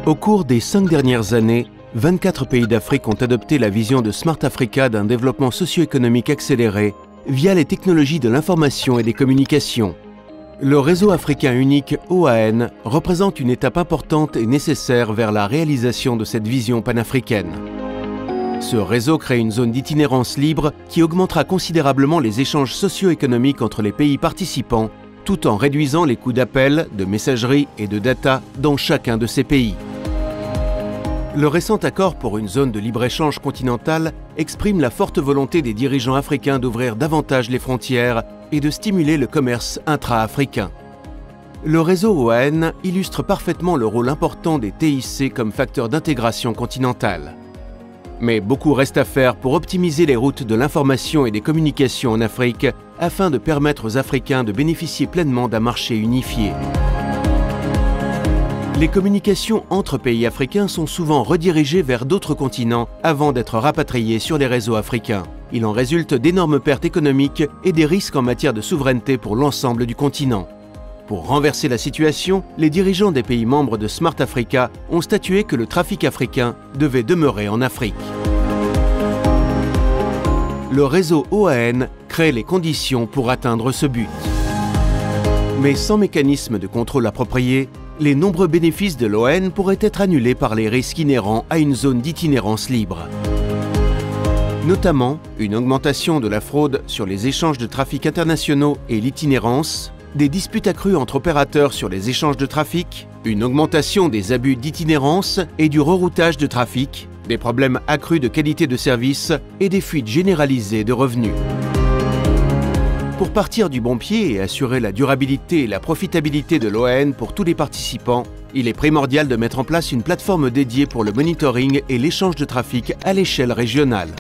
Au cours des 5 dernières années, 24 pays d'Afrique ont adopté la vision de Smart Africa d'un développement socio-économique accéléré via les technologies de l'information et des communications. Le réseau africain unique OAN représente une étape importante et nécessaire vers la réalisation de cette vision panafricaine. Ce réseau crée une zone d'itinérance libre qui augmentera considérablement les échanges socio-économiques entre les pays participants, tout en réduisant les coûts d'appel, de messagerie et de data dans chacun de ces pays. Le récent accord pour une zone de libre-échange continentale exprime la forte volonté des dirigeants africains d'ouvrir davantage les frontières et de stimuler le commerce intra-africain. Le réseau OAN illustre parfaitement le rôle important des TIC comme facteur d'intégration continentale. Mais beaucoup reste à faire pour optimiser les routes de l'information et des communications en Afrique afin de permettre aux Africains de bénéficier pleinement d'un marché unifié. Les communications entre pays africains sont souvent redirigées vers d'autres continents avant d'être rapatriées sur les réseaux africains. Il en résulte d'énormes pertes économiques et des risques en matière de souveraineté pour l'ensemble du continent. Pour renverser la situation, les dirigeants des pays membres de Smart Africa ont statué que le trafic africain devait demeurer en Afrique. Le réseau OAN crée les conditions pour atteindre ce but. Mais sans mécanisme de contrôle approprié, les nombreux bénéfices de l'OAN pourraient être annulés par les risques inhérents à une zone d'itinérance libre. Notamment, une augmentation de la fraude sur les échanges de trafic internationaux et l'itinérance, des disputes accrues entre opérateurs sur les échanges de trafic, une augmentation des abus d'itinérance et du reroutage de trafic, des problèmes accrus de qualité de service et des fuites généralisées de revenus. Pour partir du bon pied et assurer la durabilité et la profitabilité de l'OAN pour tous les participants, il est primordial de mettre en place une plateforme dédiée pour le monitoring et l'échange de trafic à l'échelle régionale.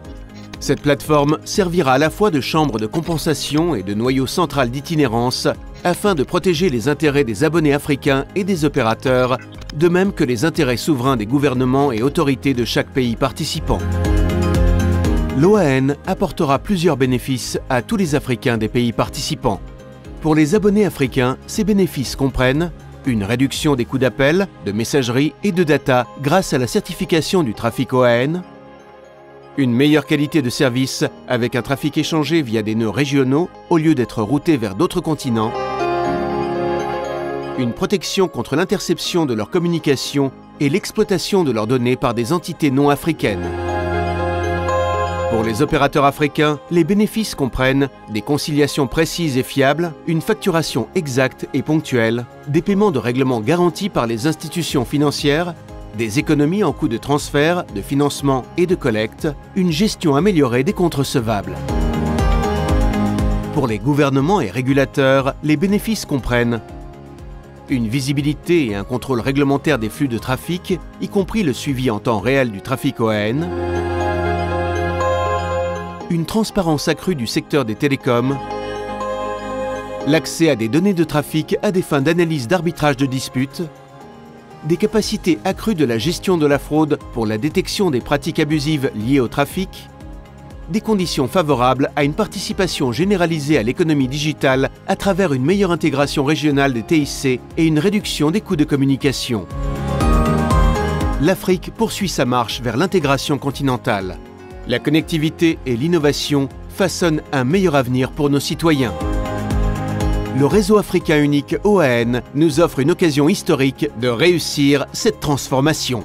Cette plateforme servira à la fois de chambre de compensation et de noyau central d'itinérance afin de protéger les intérêts des abonnés africains et des opérateurs, de même que les intérêts souverains des gouvernements et autorités de chaque pays participant. L'OAN apportera plusieurs bénéfices à tous les Africains des pays participants. Pour les abonnés africains, ces bénéfices comprennent une réduction des coûts d'appel, de messagerie et de data grâce à la certification du trafic OAN, une meilleure qualité de service avec un trafic échangé via des nœuds régionaux au lieu d'être routé vers d'autres continents, une protection contre l'interception de leurs communications et l'exploitation de leurs données par des entités non africaines. Pour les opérateurs africains, les bénéfices comprennent des conciliations précises et fiables, une facturation exacte et ponctuelle, des paiements de règlement garantis par les institutions financières, des économies en coûts de transfert, de financement et de collecte, une gestion améliorée des comptes recevables. Pour les gouvernements et régulateurs, les bénéfices comprennent une visibilité et un contrôle réglementaire des flux de trafic, y compris le suivi en temps réel du trafic OAN, une transparence accrue du secteur des télécoms, l'accès à des données de trafic à des fins d'analyse d'arbitrage de disputes, des capacités accrues de la gestion de la fraude pour la détection des pratiques abusives liées au trafic, des conditions favorables à une participation généralisée à l'économie digitale à travers une meilleure intégration régionale des TIC et une réduction des coûts de communication. L'Afrique poursuit sa marche vers l'intégration continentale. La connectivité et l'innovation façonnent un meilleur avenir pour nos citoyens. Le réseau africain unique OAN nous offre une occasion historique de réussir cette transformation.